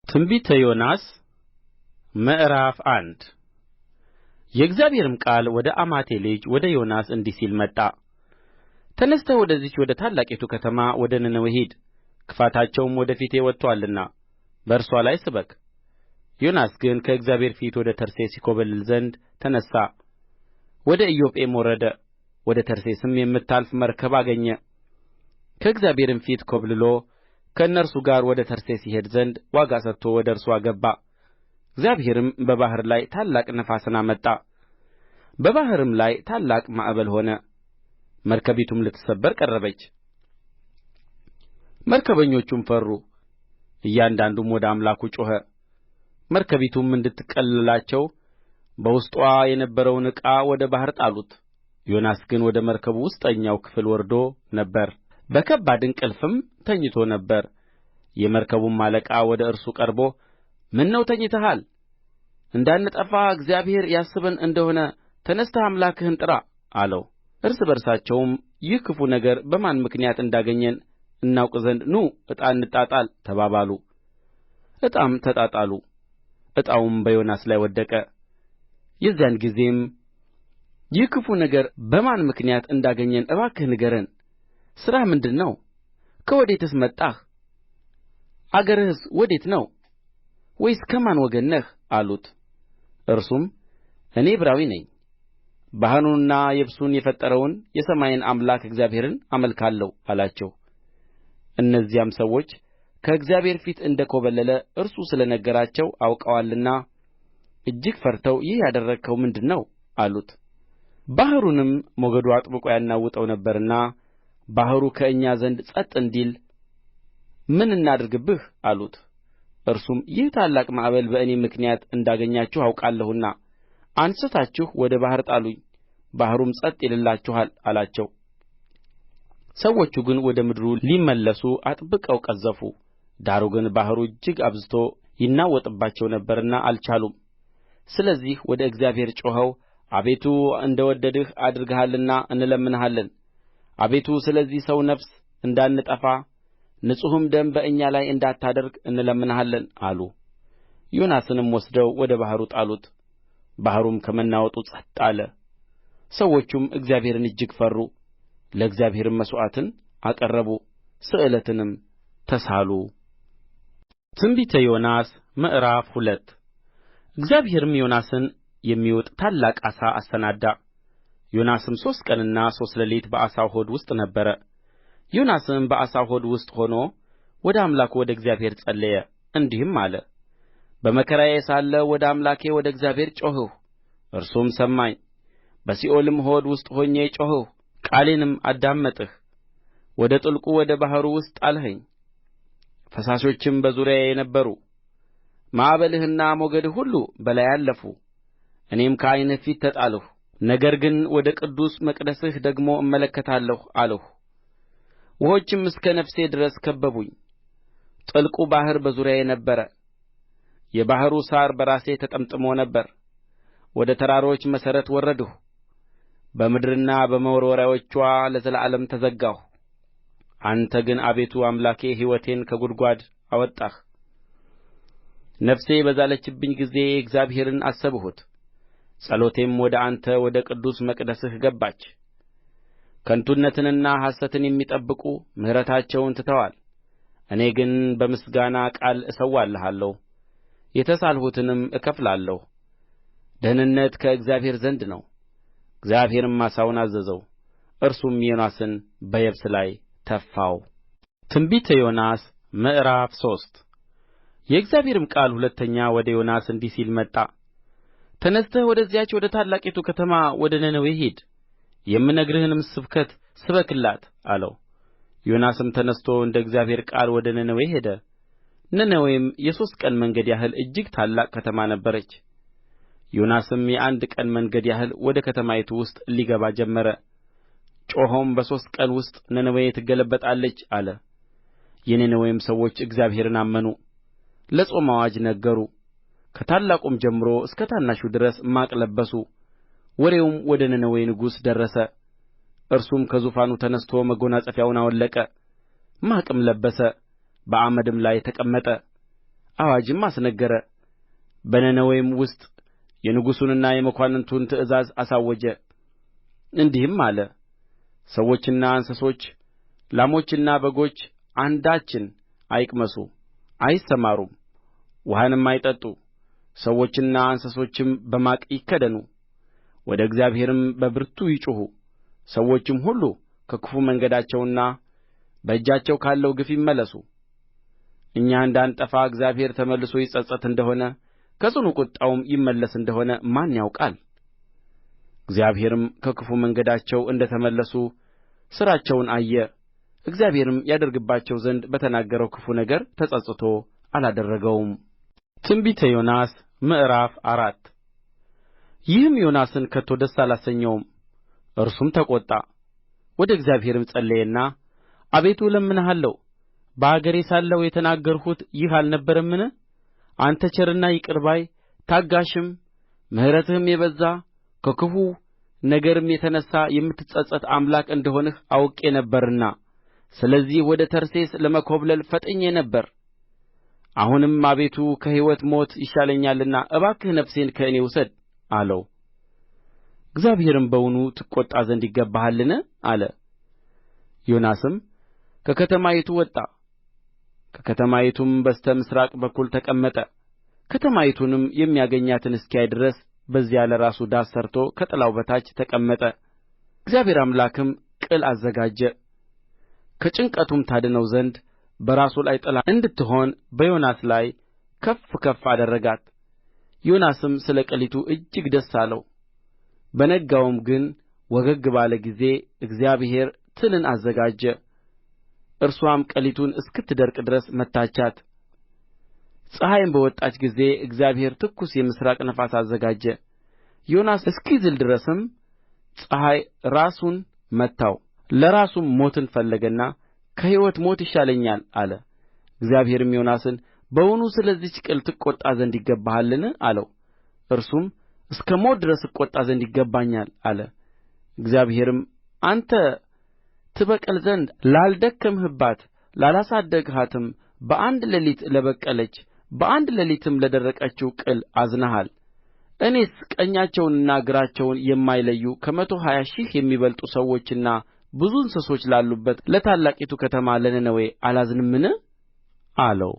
ትንቢተ ዮናስ ምዕራፍ አንድ የእግዚአብሔርም ቃል ወደ አማቴ ልጅ ወደ ዮናስ እንዲህ ሲል መጣ። ተነሥተህ ወደዚህች ወደ ታላቂቱ ከተማ ወደ ነነዌ ሂድ፣ ክፋታቸውም ወደ ፊቴ ወጥቶአልና በእርስዋ ላይ ስበክ። ዮናስ ግን ከእግዚአብሔር ፊት ወደ ተርሴስ ይኰበልል ዘንድ ተነሣ። ወደ ኢዮጴም ወረደ፣ ወደ ተርሴስም የምታልፍ መርከብ አገኘ። ከእግዚአብሔርም ፊት ኰብልሎ ከእነርሱ ጋር ወደ ተርሴስ ይሄድ ዘንድ ዋጋ ሰጥቶ ወደ እርስዋ ገባ። እግዚአብሔርም በባሕር ላይ ታላቅ ነፋስን አመጣ፣ በባሕርም ላይ ታላቅ ማዕበል ሆነ። መርከቢቱም ልትሰበር ቀረበች። መርከበኞቹም ፈሩ፣ እያንዳንዱም ወደ አምላኩ ጮኸ። መርከቢቱም እንድትቀልልላቸው በውስጥዋ የነበረውን ዕቃ ወደ ባሕር ጣሉት። ዮናስ ግን ወደ መርከቡ ውስጠኛው ክፍል ወርዶ ነበር፣ በከባድ እንቅልፍም ተኝቶ ነበር። የመርከቡም አለቃ ወደ እርሱ ቀርቦ ምነው ተኝተሃል? እንዳንጠፋ እግዚአብሔር ያስበን እንደ ሆነ ተነሥተህ አምላክህን ጥራ አለው። እርስ በርሳቸውም ይህ ክፉ ነገር በማን ምክንያት እንዳገኘን እናውቅ ዘንድ ኑ ዕጣ እንጣጣል ተባባሉ። ዕጣም ተጣጣሉ። ዕጣውም በዮናስ ላይ ወደቀ። የዚያን ጊዜም ይህ ክፉ ነገር በማን ምክንያት እንዳገኘን እባክህ ንገረን። ሥራህ ምንድር ነው? ከወዴትስ መጣህ? አገርህስ ወዴት ነው? ወይስ ከማን ወገን ነህ? አሉት። እርሱም እኔ ዕብራዊ ነኝ፣ ባሕሩንና የብሱን የፈጠረውን የሰማይን አምላክ እግዚአብሔርን አመልካለሁ አላቸው። እነዚያም ሰዎች ከእግዚአብሔር ፊት እንደ ኰበለለ እርሱ ስለ ነገራቸው አውቀዋልና እጅግ ፈርተው ይህ ያደረግኸው ምንድር ነው? አሉት። ባሕሩንም ሞገዱ አጥብቆ ያናውጠው ነበርና ባሕሩ ከእኛ ዘንድ ጸጥ እንዲል ምን እናድርግብህ? አሉት። እርሱም ይህ ታላቅ ማዕበል በእኔ ምክንያት እንዳገኛችሁ አውቃለሁና አንሥታችሁ ወደ ባሕር ጣሉኝ፣ ባሕሩም ጸጥ ይልላችኋል አላቸው። ሰዎቹ ግን ወደ ምድሩ ሊመለሱ አጥብቀው ቀዘፉ። ዳሩ ግን ባሕሩ እጅግ አብዝቶ ይናወጥባቸው ነበርና አልቻሉም። ስለዚህ ወደ እግዚአብሔር ጮኸው አቤቱ እንደ ወደድህ አድርገሃልና እንለምንሃለን። አቤቱ ስለዚህ ሰው ነፍስ እንዳንጠፋ ንጹሕም ደም በእኛ ላይ እንዳታደርግ እንለምንሃለን አሉ። ዮናስንም ወስደው ወደ ባሕሩ ጣሉት። ባሕሩም ከመናወጡ ጸጥ አለ። ሰዎቹም እግዚአብሔርን እጅግ ፈሩ፣ ለእግዚአብሔርም መሥዋዕትን አቀረቡ፣ ስእለትንም ተሳሉ። ትንቢተ ዮናስ ምዕራፍ 2 እግዚአብሔርም ዮናስን የሚውጥ ታላቅ ዓሣ አሰናዳ። ዮናስም 3 ቀንና 3 ሌሊት በዓሣው ሆድ ውስጥ ነበረ። ዮናስም በዓሣው ሆድ ውስጥ ሆኖ ወደ አምላኩ ወደ እግዚአብሔር ጸለየ፣ እንዲህም አለ። በመከራዬ ሳለሁ ወደ አምላኬ ወደ እግዚአብሔር ጮኽሁ፣ እርሱም ሰማኝ። በሲኦልም ሆድ ውስጥ ሆኜ ጮኽሁ፣ ቃሌንም አዳመጥህ። ወደ ጥልቁ ወደ ባሕሩ ውስጥ ጣልኸኝ፣ ፈሳሾችም በዙሪያዬ ነበሩ። ማዕበልህና ሞገድህ ሁሉ በላዬ አለፉ። እኔም ከዓይንህ ፊት ተጣልሁ። ነገር ግን ወደ ቅዱስ መቅደስህ ደግሞ እመለከታለሁ አልሁ። ውኆችም እስከ ነፍሴ ድረስ ከበቡኝ። ጥልቁ ባሕር በዙሪያዬ ነበረ። የባሕሩ ሣር በራሴ ተጠምጥሞ ነበር። ወደ ተራሮች መሠረት ወረድሁ። በምድርና በመወርወሪያዎችዋ ለዘላለም ተዘጋሁ። አንተ ግን አቤቱ አምላኬ ሕይወቴን ከጕድጓድ አወጣህ። ነፍሴ በዛለችብኝ ጊዜ እግዚአብሔርን አሰብሁት። ጸሎቴም ወደ አንተ ወደ ቅዱስ መቅደስህ ገባች። ከንቱነትንና ሐሰትን የሚጠብቁ ምሕረታቸውን ትተዋል። እኔ ግን በምስጋና ቃል እሠዋልሃለሁ፣ የተሳልሁትንም እከፍላለሁ። ደኅንነት ከእግዚአብሔር ዘንድ ነው። እግዚአብሔርም ዓሣውን አዘዘው፣ እርሱም ዮናስን በየብስ ላይ ተፋው። ትንቢተ ዮናስ ምዕራፍ 3 የእግዚአብሔርም ቃል ሁለተኛ ወደ ዮናስ እንዲህ ሲል መጣ። ተነሥተህ ወደዚያች ወደ ታላቂቱ ከተማ ወደ ነነዌ ሂድ፣ የምነግርህንም ስብከት ስበክላት አለው። ዮናስም ተነሥቶ እንደ እግዚአብሔር ቃል ወደ ነነዌ ሄደ። ነነዌም የ3 ቀን መንገድ ያህል እጅግ ታላቅ ከተማ ነበረች። ዮናስም የ1 ቀን መንገድ ያህል ወደ ከተማይቱ ውስጥ ሊገባ ጀመረ። ጮኾም በ3 ቀን ውስጥ ነነዌ ትገለበጣለች አለ። የነነዌም ሰዎች እግዚአብሔርን አመኑ፣ ለጾም አዋጅ ነገሩ። ከታላቁም ጀምሮ እስከ ታናሹ ድረስ ማቅ ለበሱ። ወሬውም ወደ ነነዌ ንጉሥ ደረሰ። እርሱም ከዙፋኑ ተነሥቶ መጐናጸፊያውን አወለቀ፣ ማቅም ለበሰ፣ በአመድም ላይ ተቀመጠ። አዋጅም አስነገረ። በነነዌም ውስጥ የንጉሡንና የመኳንንቱን ትእዛዝ አሳወጀ። እንዲህም አለ፣ ሰዎችና እንስሶች፣ ላሞችና በጎች አንዳችን አይቅመሱ፣ አይሰማሩም፣ ውኃንም አይጠጡ። ሰዎችና እንስሶችም በማቅ ይከደኑ፣ ወደ እግዚአብሔርም በብርቱ ይጩኹ። ሰዎችም ሁሉ ከክፉ መንገዳቸውና በእጃቸው ካለው ግፍ ይመለሱ። እኛ እንዳንጠፋ እግዚአብሔር ተመልሶ ይጸጸት እንደ ሆነ ከጽኑ ቍጣውም ይመለስ እንደ ሆነ ማን ያውቃል? እግዚአብሔርም ከክፉ መንገዳቸው እንደ ተመለሱ ሥራቸውን አየ። እግዚአብሔርም ያደርግባቸው ዘንድ በተናገረው ክፉ ነገር ተጸጽቶ አላደረገውም። ትንቢተ ዮናስ ምዕራፍ 4 ይህም ዮናስን ከቶ ደስ አላሰኘውም። እርሱም ተቈጣ። ወደ እግዚአብሔርም ጸለየና አቤቱ እለምንሃለሁ፣ በአገሬ ሳለሁ የተናገርሁት ይህ አልነበረምን? አንተ ቸርና ይቅር ባይ ታጋሽም ምሕረትህም የበዛ ከክፉ ነገርም የተነሣ የምትጸጸት አምላክ እንደ ሆንህ አውቄ ነበርና ስለዚህ ወደ ተርሴስ ለመኰብለል ፈጥኜ ነበር። አሁንም አቤቱ ከሕይወት ሞት ይሻለኛልና እባክህ ነፍሴን ከእኔ ውሰድ አለው። እግዚአብሔርም በውኑ ትቈጣ ዘንድ ይገባሃልን? አለ። ዮናስም ከከተማይቱ ወጣ፣ ከከተማይቱም በስተ ምሥራቅ በኩል ተቀመጠ። ከተማይቱንም የሚያገኛትን እስኪያይ ድረስ በዚያ ለራሱ ዳስ ሠርቶ ከጥላው በታች ተቀመጠ። እግዚአብሔር አምላክም ቅል አዘጋጀ። ከጭንቀቱም ታድነው ዘንድ በራሱ ላይ ጥላ እንድትሆን በዮናስ ላይ ከፍ ከፍ አደረጋት። ዮናስም ስለ ቅሊቱ እጅግ ደስ አለው። በነጋውም ግን ወገግ ባለ ጊዜ እግዚአብሔር ትልን አዘጋጀ። እርስዋም ቅሊቱን እስክትደርቅ ድረስ መታቻት። ፀሐይም በወጣች ጊዜ እግዚአብሔር ትኩስ የምሥራቅ ነፋስ አዘጋጀ። ዮናስ እስኪዝል ድረስም ፀሐይ ራሱን መታው። ለራሱም ሞትን ፈለገና ከሕይወት ሞት ይሻለኛል አለ። እግዚአብሔርም ዮናስን በውኑ ስለዚች ቅል ትቈጣ ዘንድ ይገባሃልን? አለው። እርሱም እስከ ሞት ድረስ እቈጣ ዘንድ ይገባኛል አለ። እግዚአብሔርም አንተ ትበቅል ዘንድ ላልደከምህባት ላላሳደግሃትም በአንድ ሌሊት ለበቀለች በአንድ ሌሊትም ለደረቀችው ቅል አዝነሃል። እኔስ ቀኛቸውንና ግራቸውን የማይለዩ ከመቶ 20 ሺህ የሚበልጡ ሰዎችና ብዙ እንስሶች ላሉባት ለታላቂቱ ከተማ ለነነዌ አላዝንምን? አለው።